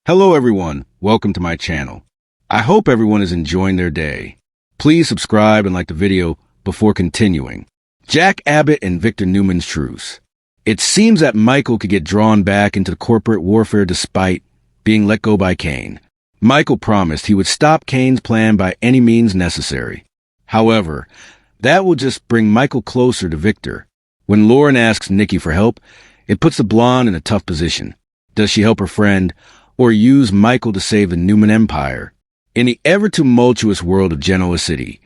Hello everyone, welcome to my channel. I hope everyone is enjoying their day. Please subscribe and like the video before continuing. Jack Abbott and Victor Newman's truce. It seems that Michael could get drawn back into the corporate warfare despite being let go by Kane. Michael promised he would stop Kane's plan by any means necessary. However, that will just bring Michael closer to Victor. When Lauren asks Nikki for help, it puts the blonde in a tough position. Does she help her friend, or use Michael to save the Newman empire? In the ever-tumultuous world of Genoa City,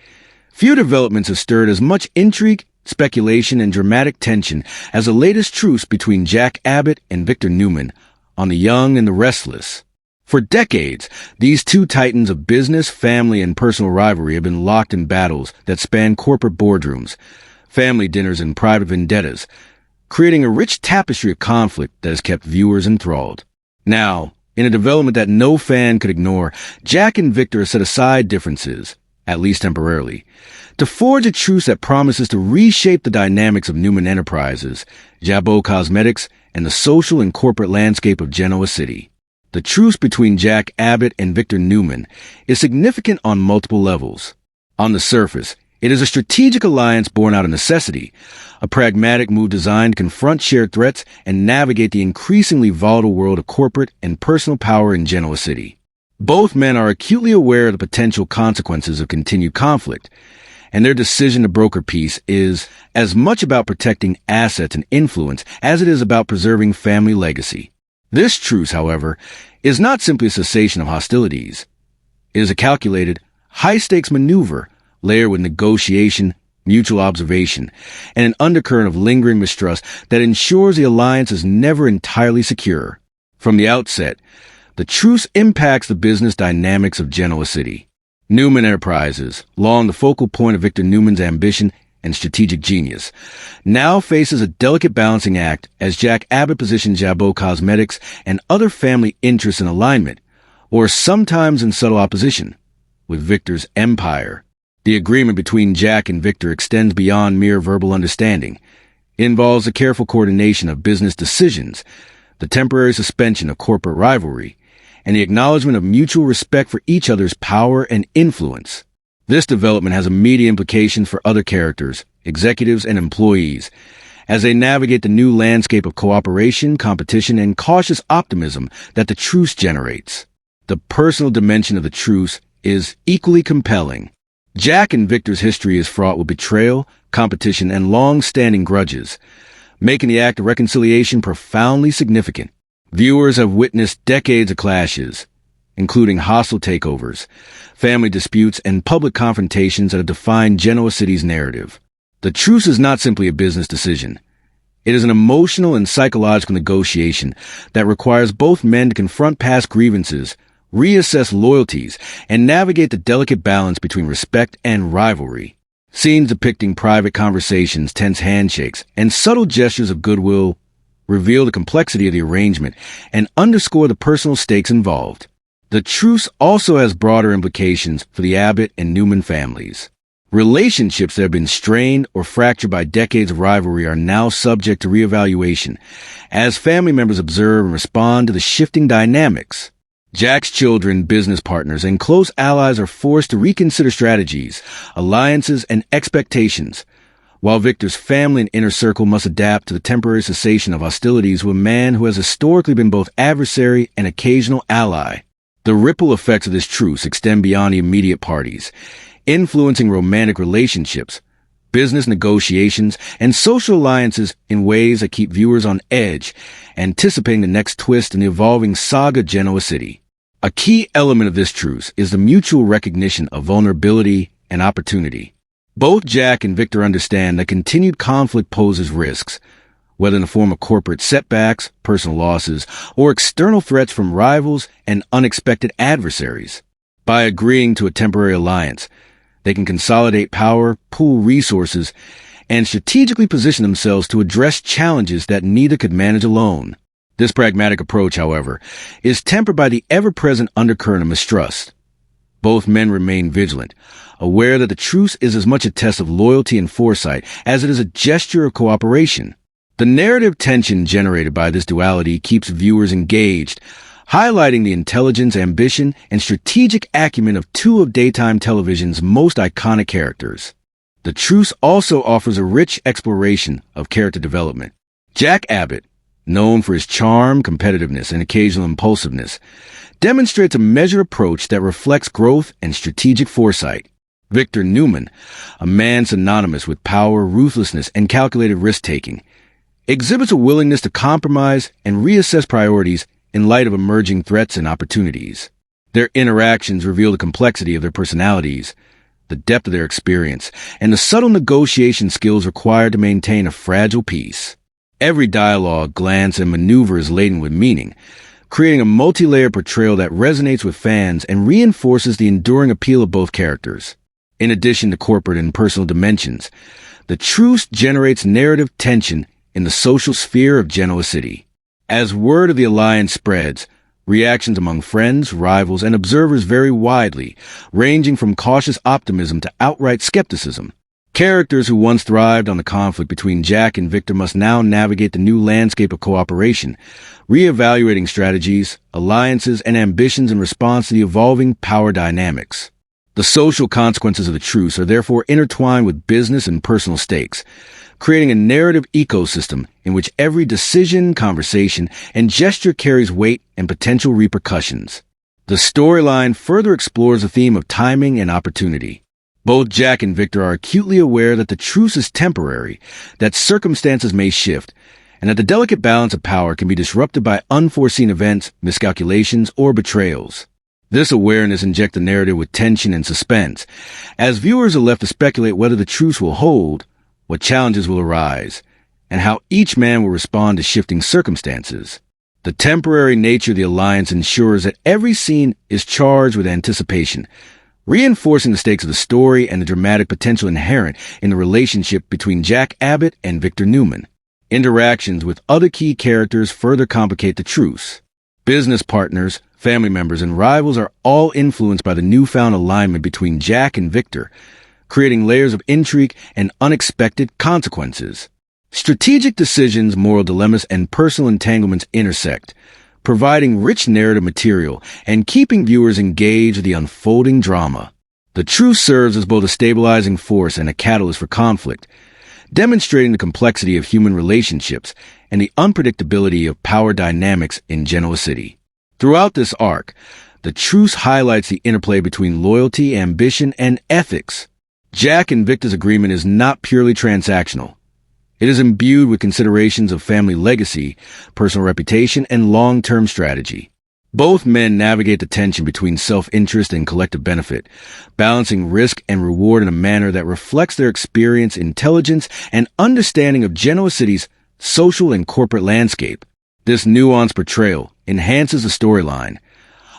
few developments have stirred as much intrigue, speculation, and dramatic tension as the latest truce between Jack Abbott and Victor Newman on The Young and the Restless. For decades, these two titans of business, family, and personal rivalry have been locked in battles that span corporate boardrooms, family dinners, and private vendettas, creating a rich tapestry of conflict that has kept viewers enthralled. Now, in a development that no fan could ignore, Jack and Victor set aside differences, at least temporarily, to forge a truce that promises to reshape the dynamics of Newman Enterprises, Abbott Cosmetics, and the social and corporate landscape of Genoa City. The truce between Jack Abbott and Victor Newman is significant on multiple levels. On the surface, it is a strategic alliance born out of necessity, a pragmatic move designed to confront shared threats and navigate the increasingly volatile world of corporate and personal power in Genoa City. Both men are acutely aware of the potential consequences of continued conflict, and their decision to broker peace is as much about protecting assets and influence as it is about preserving family legacy. This truce, however, is not simply a cessation of hostilities. It is a calculated, high-stakes maneuver layered with negotiation, mutual observation, and an undercurrent of lingering mistrust that ensures the alliance is never entirely secure. From the outset, the truce impacts the business dynamics of Genoa City. Newman Enterprises, long the focal point of Victor Newman's ambition and strategic genius, now faces a delicate balancing act as Jack Abbott positions Abbott Cosmetics and other family interests in alignment, or sometimes in subtle opposition, with Victor's empire. The agreement between Jack and Victor extends beyond mere verbal understanding. It involves the careful coordination of business decisions, the temporary suspension of corporate rivalry, and the acknowledgement of mutual respect for each other's power and influence. This development has immediate implications for other characters, executives, and employees, as they navigate the new landscape of cooperation, competition, and cautious optimism that the truce generates. The personal dimension of the truce is equally compelling. Jack and Victor's history is fraught with betrayal, competition, and long-standing grudges, making the act of reconciliation profoundly significant. Viewers have witnessed decades of clashes, including hostile takeovers, family disputes, and public confrontations that have defined Genoa City's narrative. The truce is not simply a business decision. It is an emotional and psychological negotiation that requires both men to confront past grievances, reassess loyalties, and navigate the delicate balance between respect and rivalry. Scenes depicting private conversations, tense handshakes, and subtle gestures of goodwill reveal the complexity of the arrangement and underscore the personal stakes involved. The truce also has broader implications for the Abbott and Newman families. Relationships that have been strained or fractured by decades of rivalry are now subject to reevaluation as family members observe and respond to the shifting dynamics. Jack's children, business partners, and close allies are forced to reconsider strategies, alliances, and expectations, while Victor's family and inner circle must adapt to the temporary cessation of hostilities with a man who has historically been both adversary and occasional ally. The ripple effects of this truce extend beyond the immediate parties, influencing romantic relationships, business negotiations, and social alliances in ways that keep viewers on edge, anticipating the next twist in the evolving saga Genoa City. A key element of this truce is the mutual recognition of vulnerability and opportunity. Both Jack and Victor understand that continued conflict poses risks, whether in the form of corporate setbacks, personal losses, or external threats from rivals and unexpected adversaries. By agreeing to a temporary alliance, they can consolidate power, pool resources, and strategically position themselves to address challenges that neither could manage alone. This pragmatic approach, however, is tempered by the ever-present undercurrent of mistrust. Both men remain vigilant, aware that the truce is as much a test of loyalty and foresight as it is a gesture of cooperation. The narrative tension generated by this duality keeps viewers engaged, highlighting the intelligence, ambition, and strategic acumen of two of daytime television's most iconic characters. The Truce also offers a rich exploration of character development. Jack Abbott, known for his charm, competitiveness, and occasional impulsiveness, demonstrates a measured approach that reflects growth and strategic foresight. Victor Newman, a man synonymous with power, ruthlessness, and calculated risk-taking, exhibits a willingness to compromise and reassess priorities in light of emerging threats and opportunities. Their interactions reveal the complexity of their personalities, the depth of their experience, and the subtle negotiation skills required to maintain a fragile peace. Every dialogue, glance, and maneuver is laden with meaning, creating a multi-layered portrayal that resonates with fans and reinforces the enduring appeal of both characters. In addition to corporate and personal dimensions, The Truce generates narrative tension in the social sphere of Genoa City. As word of the alliance spreads, reactions among friends, rivals, and observers vary widely, ranging from cautious optimism to outright skepticism. Characters who once thrived on the conflict between Jack and Victor must now navigate the new landscape of cooperation, reevaluating strategies, alliances, and ambitions in response to the evolving power dynamics. The social consequences of the truce are therefore intertwined with business and personal stakes, creating a narrative ecosystem in which every decision, conversation, and gesture carries weight and potential repercussions. The storyline further explores the theme of timing and opportunity. Both Jack and Victor are acutely aware that the truce is temporary, that circumstances may shift, and that the delicate balance of power can be disrupted by unforeseen events, miscalculations, or betrayals. This awareness injects the narrative with tension and suspense, as viewers are left to speculate whether the truce will hold, what challenges will arise, and how each man will respond to shifting circumstances. The temporary nature of the alliance ensures that every scene is charged with anticipation, reinforcing the stakes of the story and the dramatic potential inherent in the relationship between Jack Abbott and Victor Newman. Interactions with other key characters further complicate the truce. Business partners, family members, and rivals are all influenced by the newfound alignment between Jack and Victor, creating layers of intrigue and unexpected consequences. Strategic decisions, moral dilemmas, and personal entanglements intersect, providing rich narrative material and keeping viewers engaged with the unfolding drama. The truce serves as both a stabilizing force and a catalyst for conflict, demonstrating the complexity of human relationships and the unpredictability of power dynamics in Genoa City. Throughout this arc, the truce highlights the interplay between loyalty, ambition, and ethics. Jack and Victor's agreement is not purely transactional. It is imbued with considerations of family legacy, personal reputation, and long-term strategy. Both men navigate the tension between self-interest and collective benefit, balancing risk and reward in a manner that reflects their experience, intelligence, and understanding of Genoa City's social and corporate landscape. This nuanced portrayal enhances the storyline,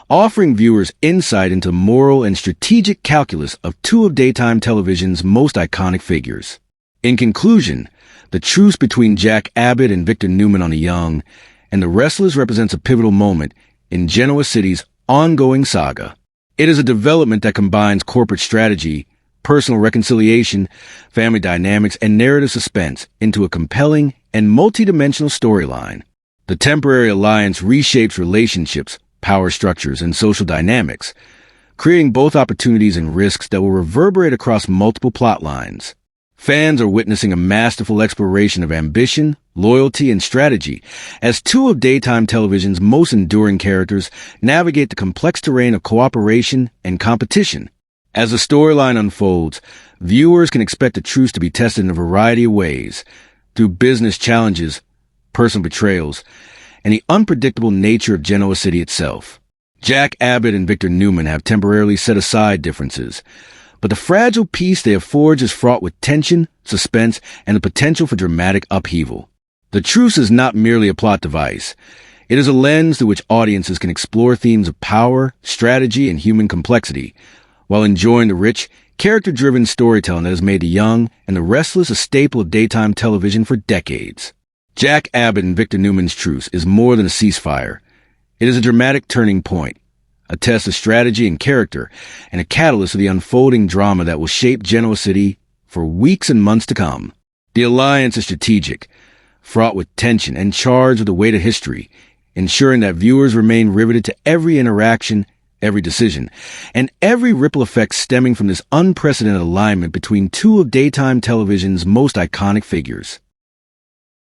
offering viewers insight into the moral and strategic calculus of two of daytime television's most iconic figures. In conclusion, the truce between Jack Abbott and Victor Newman on the Young and the Restless represents a pivotal moment in Genoa City's ongoing saga. It is a development that combines corporate strategy, personal reconciliation, family dynamics, and narrative suspense into a compelling and multidimensional storyline. The temporary alliance reshapes relationships, power structures, and social dynamics, creating both opportunities and risks that will reverberate across multiple plot lines. Fans are witnessing a masterful exploration of ambition, loyalty, and strategy as two of daytime television's most enduring characters navigate the complex terrain of cooperation and competition. As the storyline unfolds, viewers can expect the truce to be tested in a variety of ways, through business challenges, personal betrayals, and the unpredictable nature of Genoa City itself. Jack Abbott and Victor Newman have temporarily set aside differences, but the fragile peace they have forged is fraught with tension, suspense, and the potential for dramatic upheaval. The truce is not merely a plot device. It is a lens through which audiences can explore themes of power, strategy, and human complexity, while enjoying the rich, character-driven storytelling that has made The Young and The Restless a staple of daytime television for decades. Jack Abbott and Victor Newman's truce is more than a ceasefire. It is a dramatic turning point, a test of strategy and character, and a catalyst of the unfolding drama that will shape Genoa City for weeks and months to come. The alliance is strategic, fraught with tension and charged with the weight of history, ensuring that viewers remain riveted to every interaction, every decision, and every ripple effect stemming from this unprecedented alignment between two of daytime television's most iconic figures.